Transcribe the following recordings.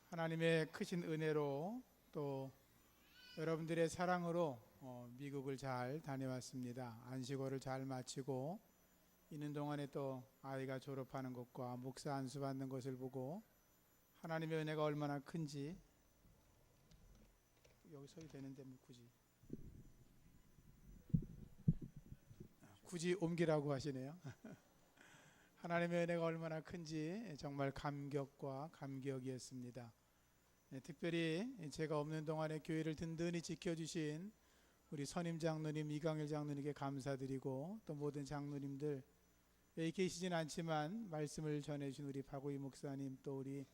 하나님의 크신 은혜로 또 여러분들의 사랑으로 미국을 잘 다녀왔습니다. 안식월을 잘 마치고 있는 동안에 또 아이가 졸업하는 것과 목사 안수 받는 것을 보고 하나님의 은혜가 얼마나 큰지, 여기 서도 되는데 뭐 굳이 옮기라고 하시네요. 하나님의 은혜가 얼마나 큰지 정말 감격과 감격이었습니다. 특별히 제가 없는 동안에 교회를 든든히 지켜주신 우리 선임 장로님, 이강일 장로님께 감사드리고, 또 모든 장로님들, 여기 계시진 않지만 말씀을 전해주신 우리 박우희 목사님, 또 우리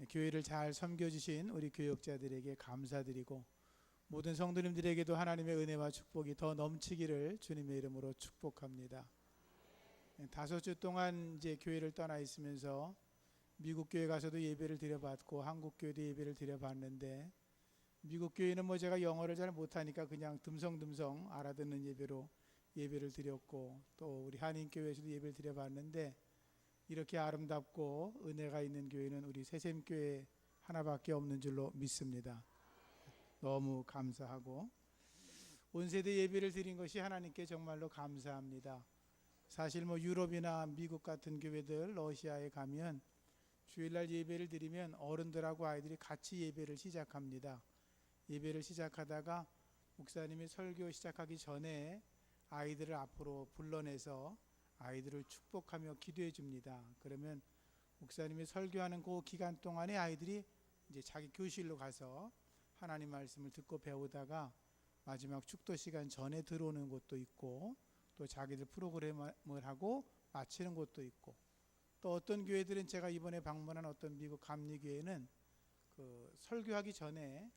교회를 잘 섬겨주신 우리 교역자들에게 감사드리고, 모든 성도님들에게도 하나님의 은혜와 축복이 더 넘치기를 주님의 이름으로 축복합니다. 5주 동안 이제 교회를 떠나 있으면서 미국 교회 가서도 예배를 드려봤고 한국 교회도 예배를 드려봤는데, 미국 교회는 뭐 제가 영어를 잘 못하니까 그냥 듬성듬성 알아듣는 예배로 예배를 드렸고, 또 우리 한인교회에서도 예배를 드려봤는데, 이렇게 아름답고 은혜가 있는 교회는 우리 새샘교회 하나밖에 없는 줄로 믿습니다. 너무 감사하고, 온 세대 예배를 드린 것이 하나님께 정말로 감사합니다. 사실 뭐 유럽이나 미국 같은 교회들, 러시아에 가면 주일날 예배를 드리면 어른들하고 아이들이 같이 예배를 시작합니다. 예배를 시작하다가 목사님이 설교 시작하기 전에 아이들을 앞으로 불러내서 아이들을 축복하며 기도해 줍니다. 그러면 목사님이 설교하는 그 기간 동안에 아이들이 이제 자기 교실로 가서 하나님 말씀을 듣고 배우다가 마지막 축도 시간 전에 들어오는 곳도 있고, 또 자기들 프로그램을 하고 마치는 곳도 있고, 또 어떤 교회들은 제가 이번에 방문한 어떤 미국 감리교회는 그 설교하기 전에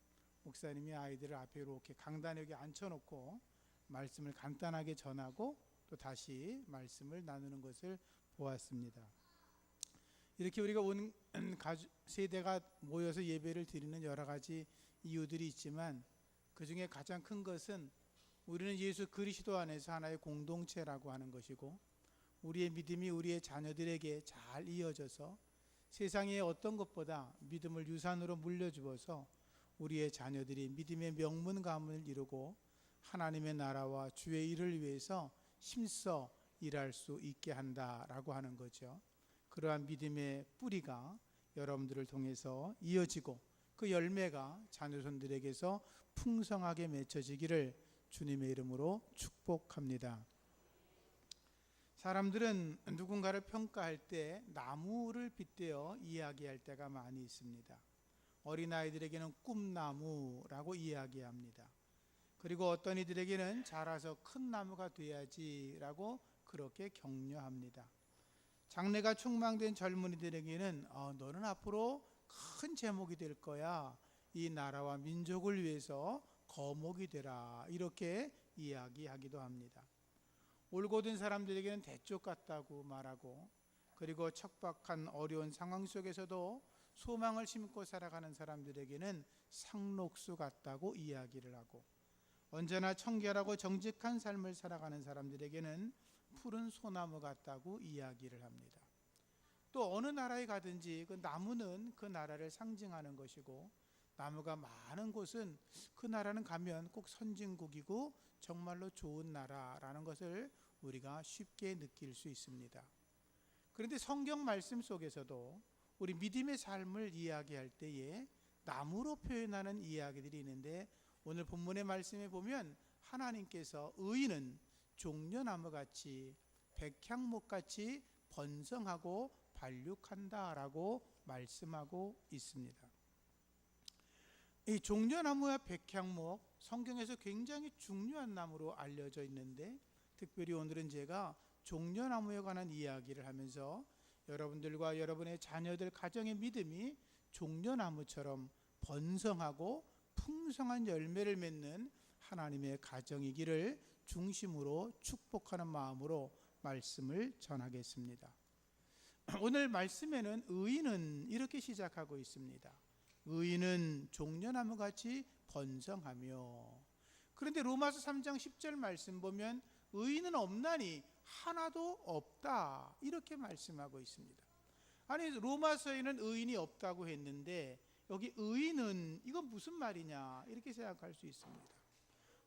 목사님이 아이들을 앞에 이렇게 강단에 여기 앉혀놓고 말씀을 간단하게 전하고 또 다시 말씀을 나누는 것을 보았습니다. 이렇게 우리가 온 세대가 모여서 예배를 드리는 여러 가지 이유들이 있지만, 그 중에 가장 큰 것은 우리는 예수 그리스도 안에서 하나의 공동체라고 하는 것이고, 우리의 믿음이 우리의 자녀들에게 잘 이어져서 세상의 어떤 것보다 믿음을 유산으로 물려주어서 우리의 자녀들이 믿음의 명문 가문을 이루고 하나님의 나라와 주의 일을 위해서 힘써 일할 수 있게 한다라고 하는 거죠. 그러한 믿음의 뿌리가 여러분들을 통해서 이어지고 그 열매가 자녀손들에게서 풍성하게 맺혀지기를 주님의 이름으로 축복합니다. 사람들은 누군가를 평가할 때 나무를 빗대어 이야기할 때가 많이 있습니다. 어린아이들에게는 꿈나무라고 이야기합니다. 그리고 어떤 이들에게는 자라서 큰 나무가 돼야지라고 그렇게 격려합니다. 장래가 촉망된 젊은이들에게는 너는 앞으로 큰 제목이 될 거야, 이 나라와 민족을 위해서 거목이 되라, 이렇게 이야기하기도 합니다. 올곧은 사람들에게는 대쪽 같다고 말하고, 그리고 척박한 어려운 상황 속에서도 소망을 심고 살아가는 사람들에게는 상록수 같다고 이야기를 하고, 언제나 청결하고 정직한 삶을 살아가는 사람들에게는 푸른 소나무 같다고 이야기를 합니다. 또 어느 나라에 가든지 그 나무는 그 나라를 상징하는 것이고, 나무가 많은 곳은 그 나라는 가면 꼭 선진국이고 정말로 좋은 나라라는 것을 우리가 쉽게 느낄 수 있습니다. 그런데 성경 말씀 속에서도 우리 믿음의 삶을 이야기할 때에 나무로 표현하는 이야기들이 있는데, 오늘 본문의 말씀에 보면 하나님께서 의인은 종려나무같이 백향목같이 번성하고 발육한다라고 말씀하고 있습니다. 이 종려나무와 백향목, 성경에서 굉장히 중요한 나무로 알려져 있는데, 특별히 오늘은 제가 종려나무에 관한 이야기를 하면서 여러분들과 여러분의 자녀들 가정의 믿음이 종려나무처럼 번성하고 풍성한 열매를 맺는 하나님의 가정이기를 중심으로 축복하는 마음으로 말씀을 전하겠습니다. 오늘 말씀에는 의인은 이렇게 시작하고 있습니다. 의인은 종려나무같이 번성하며. 그런데 로마서 3장 10절 말씀 보면 의인은 없나니 하나도 없다, 이렇게 말씀하고 있습니다. 아니, 로마서에는 의인이 없다고 했는데 여기 의인은 이건 무슨 말이냐 이렇게 생각할 수 있습니다.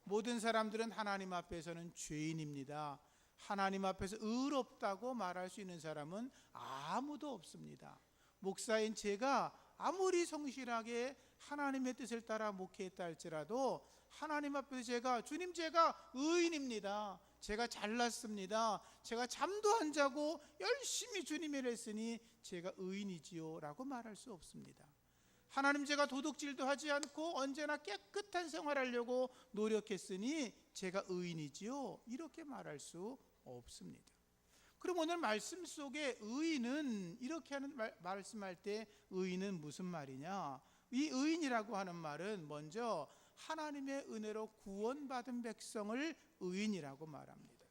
모든 사람들은 하나님 앞에서는 죄인입니다. 하나님 앞에서 의롭다고 말할 수 있는 사람은 아무도 없습니다. 목사인 제가 아무리 성실하게 하나님의 뜻을 따라 목회했다 할지라도 하나님 앞에서 제가 주님 제가 의인입니다. 제가 잘났습니다. 제가 잠도 안 자고 열심히 주님의 일 했으니 제가 의인이지요 라고 말할 수 없습니다. 하나님 제가 도둑질도 하지 않고 언제나 깨끗한 생활하려고 노력했으니 제가 의인이지요 이렇게 말할 수 없습니다. 그럼 오늘 말씀 속에 의인은 이렇게 하는 말씀할 때 의인은 무슨 말이냐? 이 의인이라고 하는 말은 먼저 하나님의 은혜로 구원받은 백성을 의인이라고 말합니다.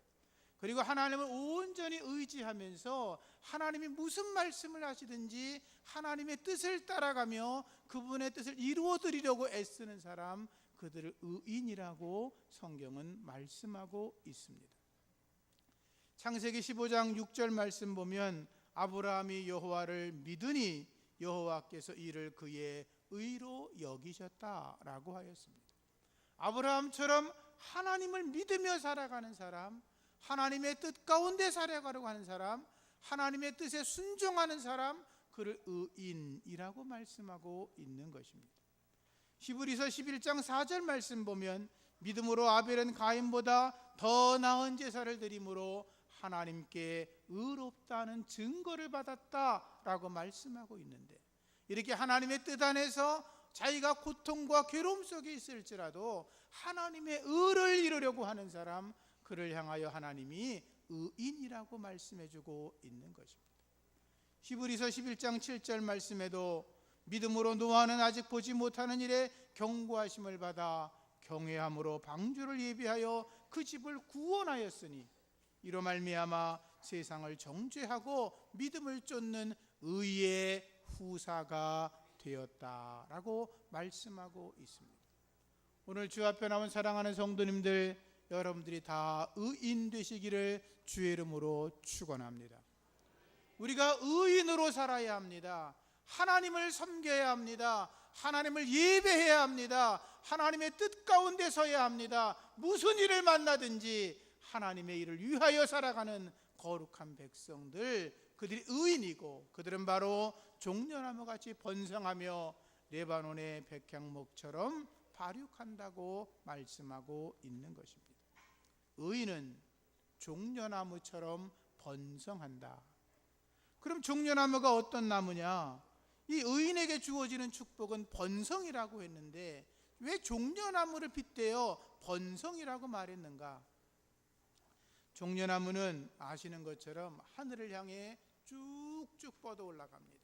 그리고 하나님을 온전히 의지하면서 하나님이 무슨 말씀을 하시든지 하나님의 뜻을 따라가며 그분의 뜻을 이루어드리려고 애쓰는 사람, 그들을 의인이라고 성경은 말씀하고 있습니다. 창세기 15장 6절 말씀 보면 아브라함이 여호와를 믿으니 여호와께서 이를 그의 의로 여기셨다라고 하였습니다. 아브라함처럼 하나님을 믿으며 살아가는 사람, 하나님의 뜻 가운데 살아가려고 하는 사람, 하나님의 뜻에 순종하는 사람, 그를 의인이라고 말씀하고 있는 것입니다. 히브리서 11장 4절 말씀 보면 믿음으로 아벨은 가인보다 더 나은 제사를 드림으로 하나님께 의롭다는 증거를 받았다라고 말씀하고 있는데, 이렇게 하나님의 뜻 안에서 자기가 고통과 괴로움 속에 있을지라도 하나님의 의를 이루려고 하는 사람, 그를 향하여 하나님이 의인이라고 말씀해주고 있는 것입니다. 히브리서 11장 7절 말씀에도 믿음으로 노아는 아직 보지 못하는 일에 경고하심을 받아 경외함으로 방주를 예비하여 그 집을 구원하였으니 이로 말미암아 세상을 정죄하고 믿음을 쫓는 의의 후사가 되었다라고 말씀하고 있습니다. 오늘 주 앞에 나온 사랑하는 성도님들, 여러분들이 다 의인 되시기를 주의 이름으로 축원합니다. 우리가 의인으로 살아야 합니다. 하나님을 섬겨야 합니다. 하나님을 예배해야 합니다. 하나님의 뜻 가운데 서야 합니다. 무슨 일을 만나든지 하나님의 일을 위하여 살아가는 거룩한 백성들, 그들이 의인이고 그들은 바로 종려나무같이 번성하며 레바논의 백향목처럼 발육한다고 말씀하고 있는 것입니다. 의인은 종려나무처럼 번성한다. 그럼 종려나무가 어떤 나무냐? 이 의인에게 주어지는 축복은 번성이라고 했는데 왜 종려나무를 빗대어 번성이라고 말했는가? 종려나무는 아시는 것처럼 하늘을 향해 쭉쭉 뻗어 올라갑니다.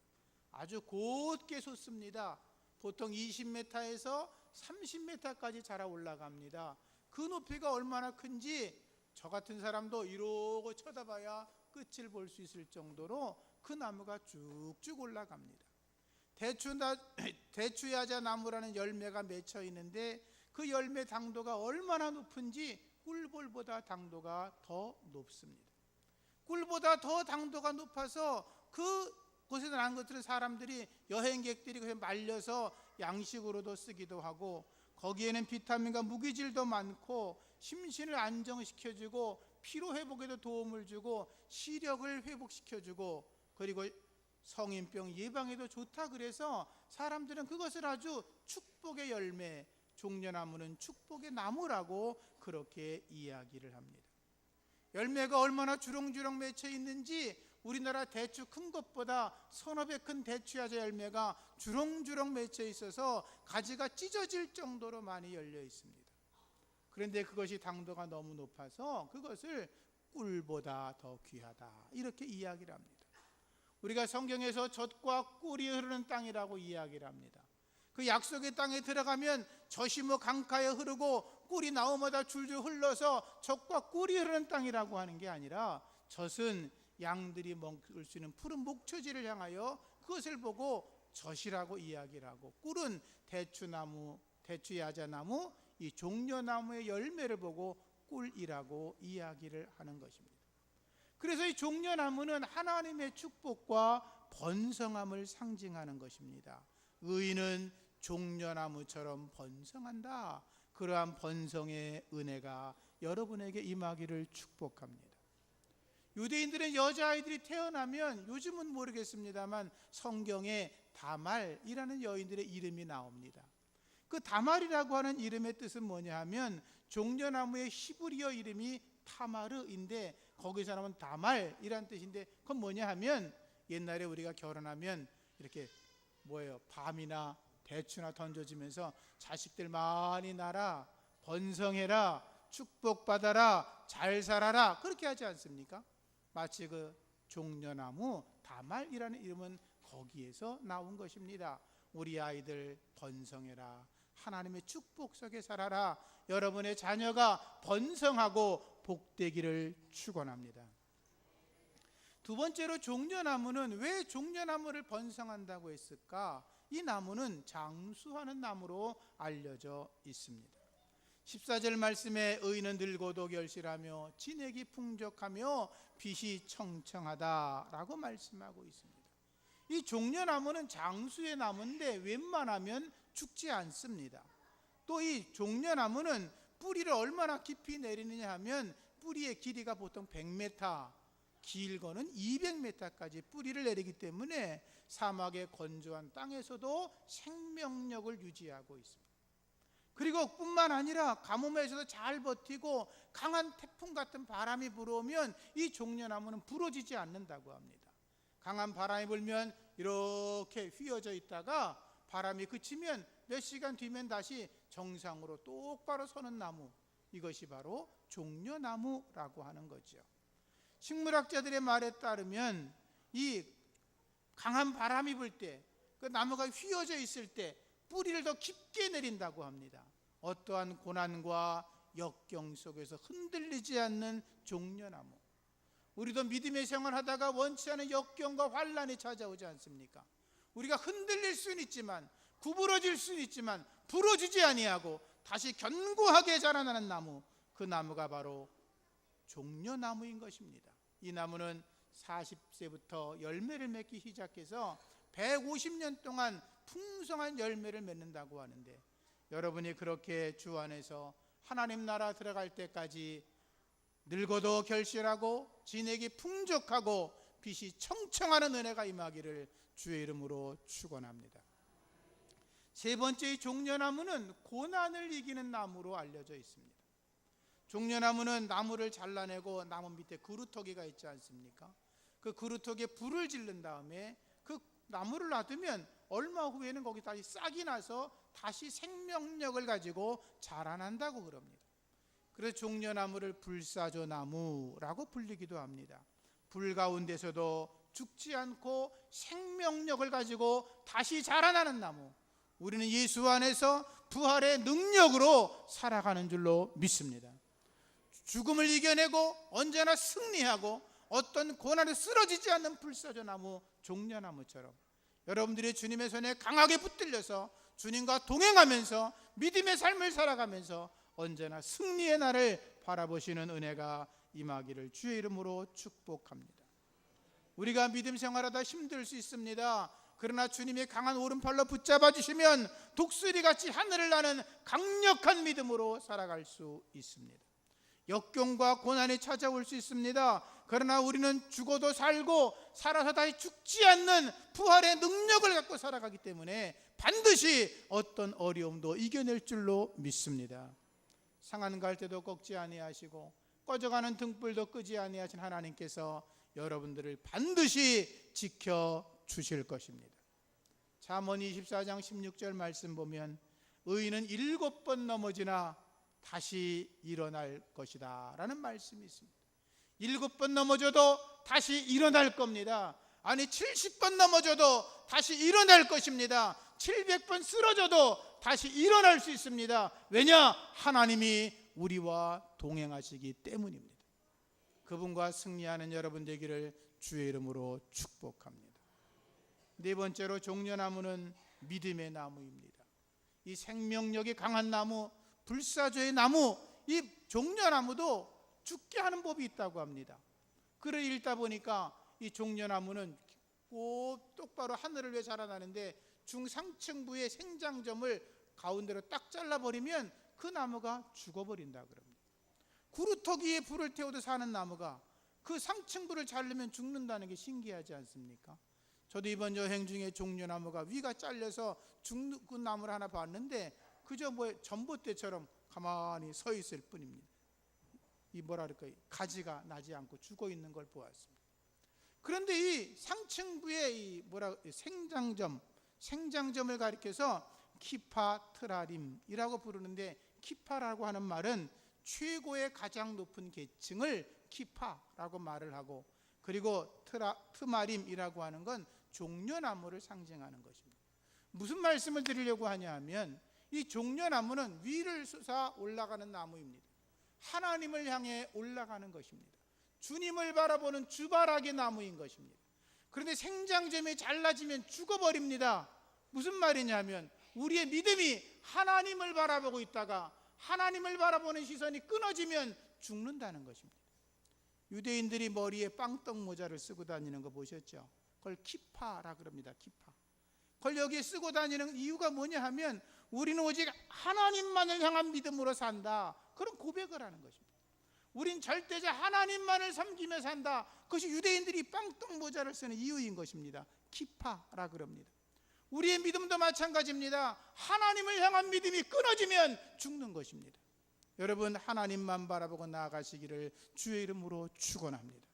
아주 곧게 솟습니다. 보통 20m에서 30m까지 자라 올라갑니다. 그 높이가 얼마나 큰지 저 같은 사람도 이러고 쳐다봐야 끝을 볼 수 있을 정도로 그 나무가 쭉쭉 올라갑니다. 대추야자 나무라는 열매가 맺혀 있는데 그 열매 당도가 얼마나 높은지 꿀볼보다 당도가 더 높습니다. 꿀보다 더 당도가 높아서 그곳에서 난 것들을 사람들이, 여행객들이 그냥 말려서 양식으로도 쓰기도 하고, 거기에는 비타민과 무기질도 많고 심신을 안정시켜주고 피로회복에도 도움을 주고 시력을 회복시켜주고 그리고 성인병 예방에도 좋다. 그래서 사람들은 그것을 아주 축복의 열매, 종려나무는 축복의 나무라고 그렇게 이야기를 합니다. 열매가 얼마나 주렁주렁 맺혀 있는지 우리나라 대추 큰 것보다 서너 배 큰 대추야자 열매가 주렁주렁 맺혀 있어서 가지가 찢어질 정도로 많이 열려 있습니다. 그런데 그것이 당도가 너무 높아서 그것을 꿀보다 더 귀하다, 이렇게 이야기를 합니다. 우리가 성경에서 젖과 꿀이 흐르는 땅이라고 이야기를 합니다. 그 약속의 땅에 들어가면 젖이 강가에 흐르고 꿀이 나무마다 줄줄 흘러서 젖과 꿀이 흐르는 땅이라고 하는 게 아니라, 젖은 양들이 먹을 수 있는 푸른 목초지를 향하여 그것을 보고 젖이라고 이야기를 하고, 꿀은 대추나무, 대추야자나무, 이 종려나무의 열매를 보고 꿀이라고 이야기를 하는 것입니다. 그래서 이 종려나무는 하나님의 축복과 번성함을 상징하는 것입니다. 의인은 종려나무처럼 번성한다. 그러한 번성의 은혜가 여러분에게 임하기를 축복합니다. 유대인들은 여자아이들이 태어나면, 요즘은 모르겠습니다만 성경에 다말이라는 여인들의 이름이 나옵니다. 그 다말이라고 하는 이름의 뜻은 뭐냐 하면 종려나무의 히브리어 이름이 타마르인데 거기서 나온 다말이라는 뜻인데, 그건 뭐냐 하면 옛날에 우리가 결혼하면 이렇게 밤이나 배추나 던져주면서 자식들 많이 낳아라, 번성해라, 축복받아라, 잘 살아라, 그렇게 하지 않습니까? 마치 그 종려나무 다말이라는 이름은 거기에서 나온 것입니다. 우리 아이들 번성해라, 하나님의 축복 속에 살아라, 여러분의 자녀가 번성하고 복되기를 축원합니다. 두 번째로 종려나무는 왜 종려나무를 번성한다고 했을까? 이 나무는 장수하는 나무로 알려져 있습니다. 14절 말씀에 의인은 늙어도 결실하며 진액이 풍족하며 빛이 청청하다라고 말씀하고 있습니다. 이 종려나무는 장수의 나무인데 웬만하면 죽지 않습니다. 또 이 종려나무는 뿌리를 얼마나 깊이 내리느냐 하면 뿌리의 길이가 보통 100m, 길거는 200m까지 뿌리를 내리기 때문에 사막의 건조한 땅에서도 생명력을 유지하고 있습니다. 그리고 뿐만 아니라 가뭄에서도 잘 버티고 강한 태풍 같은 바람이 불어오면 이 종려나무는 부러지지 않는다고 합니다. 강한 바람이 불면 이렇게 휘어져 있다가 바람이 그치면 몇 시간 뒤면 다시 정상으로 똑바로 서는 나무, 이것이 바로 종려나무라고 하는 거죠. 식물학자들의 말에 따르면 이 강한 바람이 불 때, 그 나무가 휘어져 있을 때 뿌리를 더 깊게 내린다고 합니다. 어떠한 고난과 역경 속에서 흔들리지 않는 종려나무. 우리도 믿음의 생활하다가 원치 않은 역경과 환난이 찾아오지 않습니까? 우리가 흔들릴 수는 있지만, 구부러질 수는 있지만 부러지지 아니하고 다시 견고하게 자라나는 나무, 그 나무가 바로 종려나무인 것입니다. 이 나무는 40세부터 열매를 맺기 시작해서 150년 동안 풍성한 열매를 맺는다고 하는데, 여러분이 그렇게 주 안에서 하나님 나라 들어갈 때까지 늙어도 결실하고 진액이 풍족하고 빛이 청청하는 은혜가 임하기를 주의 이름으로 축원합니다. 세 번째, 이 종려나무는 고난을 이기는 나무로 알려져 있습니다. 종려나무는 나무를 잘라내고 나무 밑에 그루터기가 있지 않습니까? 그 그루터기에 불을 지른 다음에 그 나무를 놔두면 얼마 후에는 거기 다시 싹이 나서 다시 생명력을 가지고 자라난다고 그럽니다. 그래서 종려나무를 불사조나무라고 불리기도 합니다. 불 가운데서도 죽지 않고 생명력을 가지고 다시 자라나는 나무. 우리는 예수 안에서 부활의 능력으로 살아가는 줄로 믿습니다. 죽음을 이겨내고 언제나 승리하고 어떤 고난에 쓰러지지 않는 불사조나무, 종려나무처럼 여러분들이 주님의 손에 강하게 붙들려서 주님과 동행하면서 믿음의 삶을 살아가면서 언제나 승리의 날을 바라보시는 은혜가 임하기를 주의 이름으로 축복합니다. 우리가 믿음 생활하다 힘들 수 있습니다. 그러나 주님의 강한 오른팔로 붙잡아 주시면 독수리같이 하늘을 나는 강력한 믿음으로 살아갈 수 있습니다. 역경과 고난이 찾아올 수 있습니다. 그러나 우리는 죽어도 살고 살아서 다시 죽지 않는 부활의 능력을 갖고 살아가기 때문에 반드시 어떤 어려움도 이겨낼 줄로 믿습니다. 상한 갈 때도 꺾지 아니하시고 꺼져가는 등불도 끄지 아니하신 하나님께서 여러분들을 반드시 지켜주실 것입니다. 잠언 24장 16절 말씀 보면 의인은 7번 넘어지나 다시 일어날 것이다 라는 말씀이 있습니다. 7번 넘어져도 다시 일어날 겁니다. 아니 70번 넘어져도 다시 일어날 것입니다. 700번 쓰러져도 다시 일어날 수 있습니다. 왜냐? 하나님이 우리와 동행하시기 때문입니다. 그분과 승리하는 여러분 되기를 주의 이름으로 축복합니다. 네 번째로 종려나무는 믿음의 나무입니다. 이 생명력이 강한 나무, 불사조의 나무, 이 종려나무도 죽게 하는 법이 있다고 합니다. 글을 읽다 보니까 이 종려나무는 꼭 똑바로 하늘을 위해 자라나는데 중상층부의 생장점을 가운데로 딱 잘라버리면 그 나무가 죽어버린다 그럽니다. 구루터기에 불을 태워도 사는 나무가 그 상층부를 자르면 죽는다는 게 신기하지 않습니까? 저도 이번 여행 중에 종려나무가 위가 잘려서 죽는 나무를 하나 봤는데 그저 전봇대처럼 가만히 서 있을 뿐입니다. 이 가지가 나지 않고 죽어 있는 걸 보았습니다. 그런데 이 상층부의 생장점을 가리켜서 키파트라림이라고 부르는데, 키파라고 하는 말은 최고의 가장 높은 계층을 키파라고 말을 하고, 그리고 트마림이라고 하는 건 종려나무를 상징하는 것입니다. 무슨 말씀을 드리려고 하냐면, 이 종려나무는 위를 솟아 올라가는 나무입니다. 하나님을 향해 올라가는 것입니다. 주님을 바라보는 주바라기 나무인 것입니다. 그런데 생장점이 잘라지면 죽어버립니다. 무슨 말이냐면, 우리의 믿음이 하나님을 바라보고 있다가 하나님을 바라보는 시선이 끊어지면 죽는다는 것입니다. 유대인들이 머리에 빵떡 모자를 쓰고 다니는 거 보셨죠? 그걸 키파라 그럽니다. 키파. 그걸 여기에 쓰고 다니는 이유가 뭐냐 하면, 우리는 오직 하나님만을 향한 믿음으로 산다, 그런 고백을 하는 것입니다. 우린 절대자 하나님만을 섬기며 산다. 그것이 유대인들이 빵떡 모자를 쓰는 이유인 것입니다. 키파라 그럽니다. 우리의 믿음도 마찬가지입니다. 하나님을 향한 믿음이 끊어지면 죽는 것입니다. 여러분, 하나님만 바라보고 나아가시기를 주의 이름으로 축원합니다.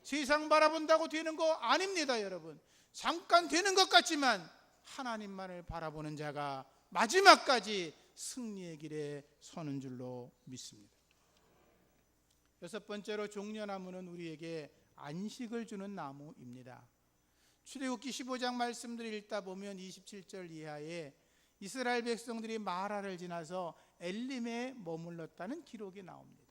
세상 바라본다고 되는 거 아닙니다. 여러분, 잠깐 되는 것 같지만 하나님만을 바라보는 자가 마지막까지 승리의 길에 서는 줄로 믿습니다. 여섯 번째로, 종려나무는 우리에게 안식을 주는 나무입니다. 출애굽기 15장 말씀들을 읽다 보면 27절 이하에 이스라엘 백성들이 마라를 지나서 엘림에 머물렀다는 기록이 나옵니다.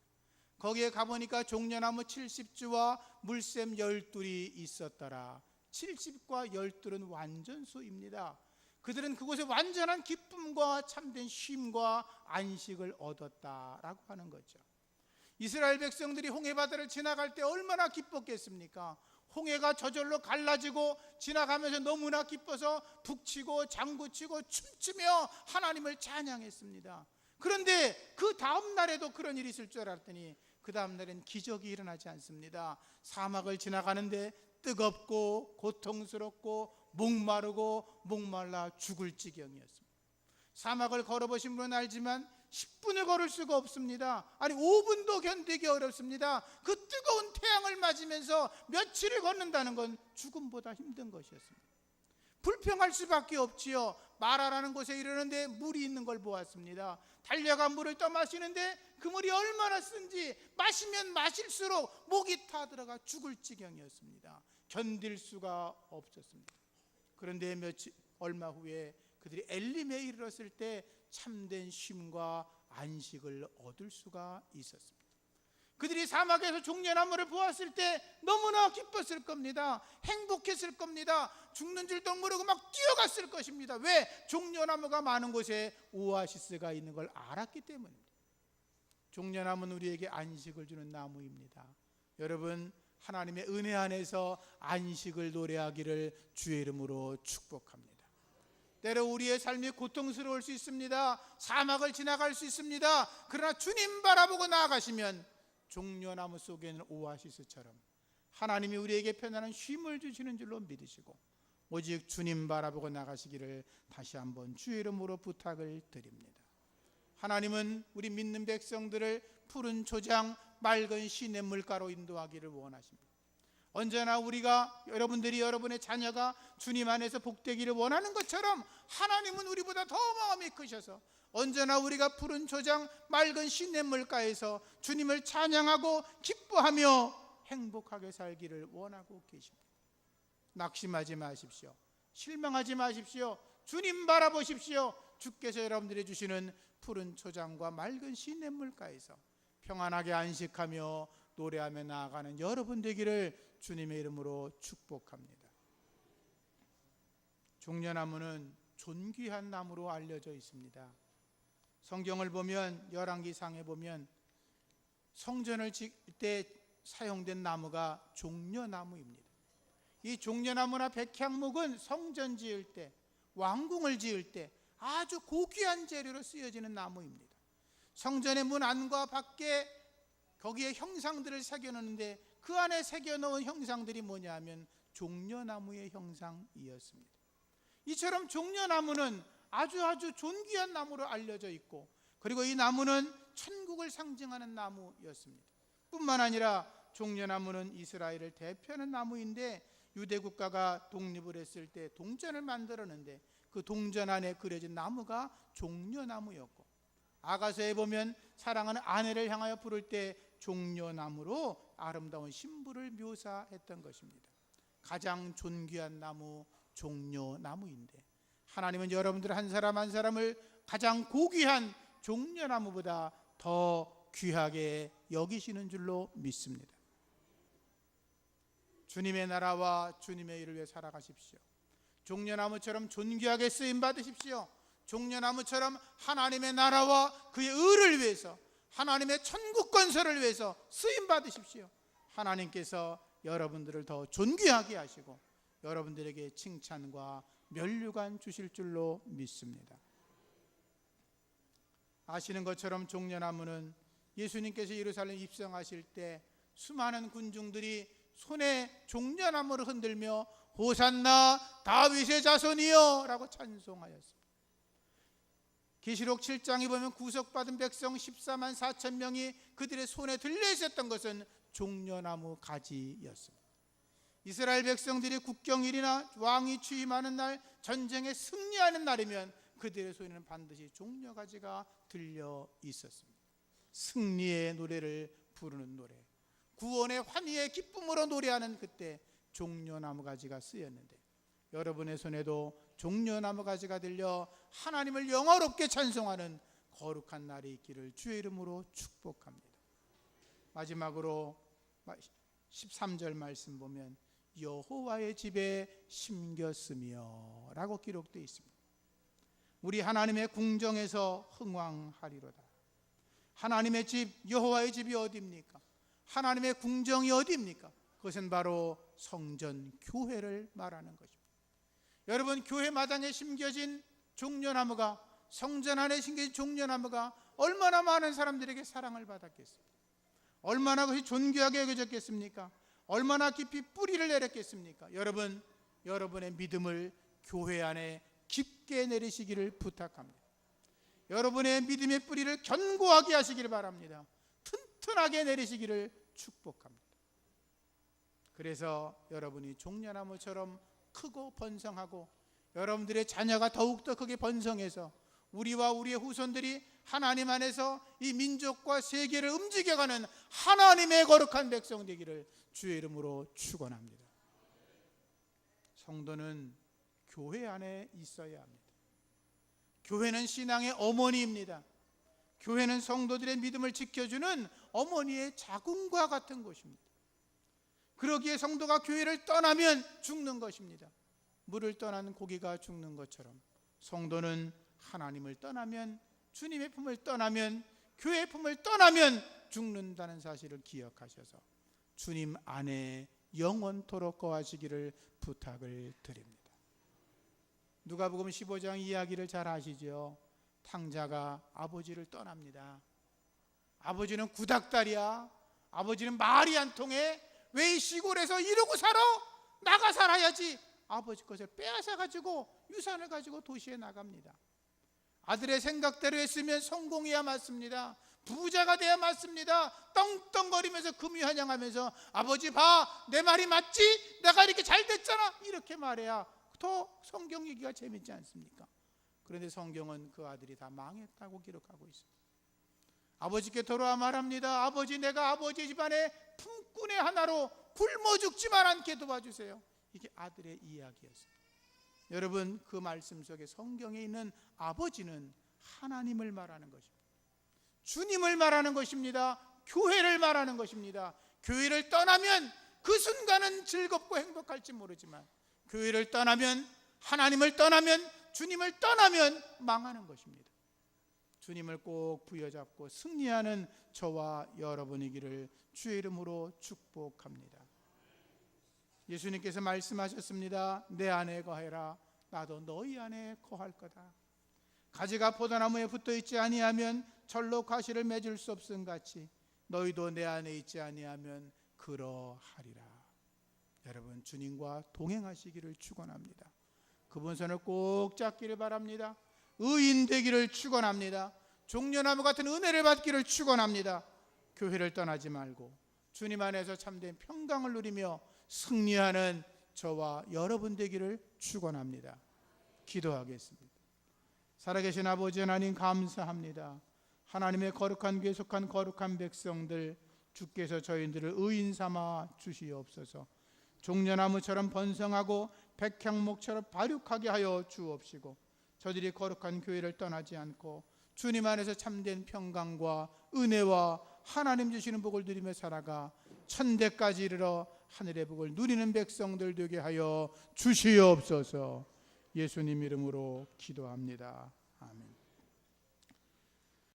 거기에 가보니까 종려나무 70주와 물샘 12이 있었더라. 70과 12은 완전수입니다. 그들은 그곳에 완전한 기쁨과 참된 쉼과 안식을 얻었다라고 하는 거죠. 이스라엘 백성들이 홍해바다를 지나갈 때 얼마나 기뻤겠습니까? 홍해가 저절로 갈라지고 지나가면서 너무나 기뻐서 북치고 장구치고 춤추며 하나님을 찬양했습니다. 그런데 그 다음 날에도 그런 일이 있을 줄 알았더니 그 다음 날엔 기적이 일어나지 않습니다. 사막을 지나가는데 뜨겁고 고통스럽고 목말라 죽을 지경이었습니다. 사막을 걸어보신 분은 알지만 10분을 걸을 수가 없습니다. 아니 5분도 견디기 어렵습니다. 그 뜨거운 태양을 맞으면서 며칠을 걷는다는 건 죽음보다 힘든 것이었습니다. 불평할 수밖에 없지요. 마라라는 곳에 이르는데 물이 있는 걸 보았습니다. 달려가 물을 떠마시는데 그 물이 얼마나 쓴지 마시면 마실수록 목이 타들어가 죽을 지경이었습니다. 견딜 수가 없었습니다. 그런데 얼마 후에 그들이 엘림에 이르렀을 때 참된 쉼과 안식을 얻을 수가 있었습니다. 그들이 사막에서 종려나무를 보았을 때 너무나 기뻤을 겁니다. 행복했을 겁니다. 죽는 줄도 모르고 막 뛰어갔을 것입니다. 왜? 종려나무가 많은 곳에 오아시스가 있는 걸 알았기 때문입니다. 종려나무는 우리에게 안식을 주는 나무입니다. 여러분, 하나님의 은혜 안에서 안식을 노래하기를 주의 이름으로 축복합니다. 때로 우리의 삶이 고통스러울 수 있습니다. 사막을 지나갈 수 있습니다. 그러나 주님 바라보고 나아가시면 종려나무 속에는 오아시스처럼 하나님이 우리에게 편안한 쉼을 주시는 줄로 믿으시고 오직 주님 바라보고 나가시기를 다시 한번 주의 이름으로 부탁을 드립니다. 하나님은 우리 믿는 백성들을 푸른 초장, 맑은 시냇물가로 인도하기를 원하십니다. 언제나 여러분들이, 여러분의 자녀가 주님 안에서 복되기를 원하는 것처럼 하나님은 우리보다 더 마음이 크셔서 언제나 우리가 푸른 초장, 맑은 시냇물가에서 주님을 찬양하고 기뻐하며 행복하게 살기를 원하고 계십니다. 낙심하지 마십시오. 실망하지 마십시오. 주님 바라보십시오. 주께서 여러분들이 주시는 푸른 초장과 맑은 시냇물가에서 평안하게 안식하며 노래하며 나아가는 여러분 되기를 주님의 이름으로 축복합니다. 종려나무는 존귀한 나무로 알려져 있습니다. 성경을 보면 열왕기상에 보면 성전을 짓을 때 사용된 나무가 종려나무입니다. 이 종려나무나 백향목은 성전 지을 때 왕궁을 지을 때 아주 고귀한 재료로 쓰여지는 나무입니다. 성전의 문 안과 밖에 거기에 형상들을 새겨놓는데 그 안에 새겨놓은 형상들이 뭐냐 하면 종려나무의 형상이었습니다. 이처럼 종려나무는 아주 존귀한 나무로 알려져 있고, 그리고 이 나무는 천국을 상징하는 나무였습니다. 뿐만 아니라 종려나무는 이스라엘을 대표하는 나무인데, 유대 국가가 독립을 했을 때 동전을 만들었는데 그 동전 안에 그려진 나무가 종려나무였고, 아가서에 보면 사랑하는 아내를 향하여 부를 때 종려나무로 아름다운 신부를 묘사했던 것입니다. 가장 존귀한 나무 종려나무인데, 하나님은 여러분들 한 사람 한 사람을 가장 고귀한 종려나무보다 더 귀하게 여기시는 줄로 믿습니다. 주님의 나라와 주님의 일을 위해 살아가십시오. 종려나무처럼 존귀하게 쓰임 받으십시오. 종려나무처럼 하나님의 나라와 그의 의를 위해서, 하나님의 천국 건설을 위해서 쓰임 받으십시오. 하나님께서 여러분들을 더 존귀하게 하시고 여러분들에게 칭찬과 면류관 주실 줄로 믿습니다. 아시는 것처럼 종려나무는 예수님께서 예루살렘 입성하실 때 수많은 군중들이 손에 종려나무를 흔들며 호산나 다윗의 자손이여 라고 찬송하였습니다. 계시록 7장에 보면 구속받은 백성 14만 4천 명이 그들의 손에 들려 있었던 것은 종려나무 가지였습니다. 이스라엘 백성들이 국경일이나 왕이 취임하는 날, 전쟁에 승리하는 날이면 그들의 손에는 반드시 종려가지가 들려 있었습니다. 승리의 노래를 부르는 노래, 구원의 환희의 기쁨으로 노래하는 그때 종려나무 가지가 쓰였는데, 여러분의 손에도 종려나무 가지가 들려 하나님을 영화롭게 찬송하는 거룩한 날이 있기를 주의 이름으로 축복합니다. 마지막으로 13절 말씀 보면 여호와의 집에 심겼으며 라고 기록되어 있습니다. 우리 하나님의 궁정에서 흥왕하리로다. 하나님의 집, 여호와의 집이 어디입니까? 하나님의 궁정이 어디입니까? 그것은 바로 성전, 교회를 말하는 것입니다. 여러분, 교회 마당에 심겨진 종려나무가, 성전 안에 심겨진 종려나무가 얼마나 많은 사람들에게 사랑을 받았겠습니까? 얼마나 그것이 존귀하게 여겨졌겠습니까? 얼마나 깊이 뿌리를 내렸겠습니까? 여러분, 여러분의 믿음을 교회 안에 깊게 내리시기를 부탁합니다. 여러분의 믿음의 뿌리를 견고하게 하시기를 바랍니다. 튼튼하게 내리시기를 축복합니다. 그래서 여러분이 종려나무처럼 크고 번성하고, 여러분들의 자녀가 더욱더 크게 번성해서 우리와 우리의 후손들이 하나님 안에서 이 민족과 세계를 움직여가는 하나님의 거룩한 백성 되기를 주의 이름으로 축원합니다. 성도는 교회 안에 있어야 합니다. 교회는 신앙의 어머니입니다. 교회는 성도들의 믿음을 지켜주는 어머니의 자궁과 같은 곳입니다. 그러기에 성도가 교회를 떠나면 죽는 것입니다. 물을 떠나는 고기가 죽는 것처럼 성도는 하나님을 떠나면, 주님의 품을 떠나면, 교회의 품을 떠나면 죽는다는 사실을 기억하셔서 주님 안에 영원토록 거하시기를 부탁을 드립니다. 누가복음 15장 이야기를 잘 아시죠? 탕자가 아버지를 떠납니다. 아버지는 구닥다리야. 아버지는 말이 안 통해. 왜 이 시골에서 이러고 살아? 나가 살아야지. 아버지 것을 빼앗아 가지고 유산을 가지고 도시에 나갑니다. 아들의 생각대로 했으면 성공해야 맞습니다. 부자가 돼야 맞습니다. 떵떵거리면서 금유환영하면서 아버지 봐, 내 말이 맞지? 내가 이렇게 잘 됐잖아. 이렇게 말해야 더 성경 얘기가 재밌지 않습니까? 그런데 성경은 그 아들이 다 망했다고 기록하고 있습니다. 아버지께 돌아와 말합니다. 아버지, 내가 아버지 집안의 품꾼의 하나로 굶어 죽지만 않게 도와주세요. 이게 아들의 이야기였습니다. 여러분, 그 말씀 속에 성경에 있는 아버지는 하나님을 말하는 것입니다. 주님을 말하는 것입니다. 교회를 말하는 것입니다. 교회를 떠나면 그 순간은 즐겁고 행복할지 모르지만, 교회를 떠나면, 하나님을 떠나면, 주님을 떠나면 망하는 것입니다. 주님을 꼭 부여잡고 승리하는 저와 여러분이기를 주의 이름으로 축복합니다. 예수님께서 말씀하셨습니다. 내 안에 거하라. 나도 너희 안에 거할 거다. 가지가 포도나무에 붙어 있지 아니하면 절로 가시를 맺을 수 없음 같이 너희도 내 안에 있지 아니하면 그러하리라. 여러분, 주님과 동행하시기를 축원합니다. 그분 손을 꼭 잡기를 바랍니다. 의인 되기를 축원합니다. 종려나무 같은 은혜를 받기를 축원합니다. 교회를 떠나지 말고 주님 안에서 참된 평강을 누리며 승리하는 저와 여러분 되기를 축원합니다. 기도하겠습니다. 살아계신 아버지 하나님, 감사합니다. 하나님의 거룩한 교회에 속한 거룩한 백성들, 주께서 저희들을 의인 삼아 주시옵소서. 종려나무처럼 번성하고 백향목처럼 발육하게 하여 주옵시고, 저들이 거룩한 교회를 떠나지 않고 주님 안에서 참된 평강과 은혜와 하나님 주시는 복을 누리며 살아가 천대까지 이르러 하늘의 복을 누리는 백성들 되게 하여 주시옵소서. 예수님 이름으로 기도합니다. 아멘.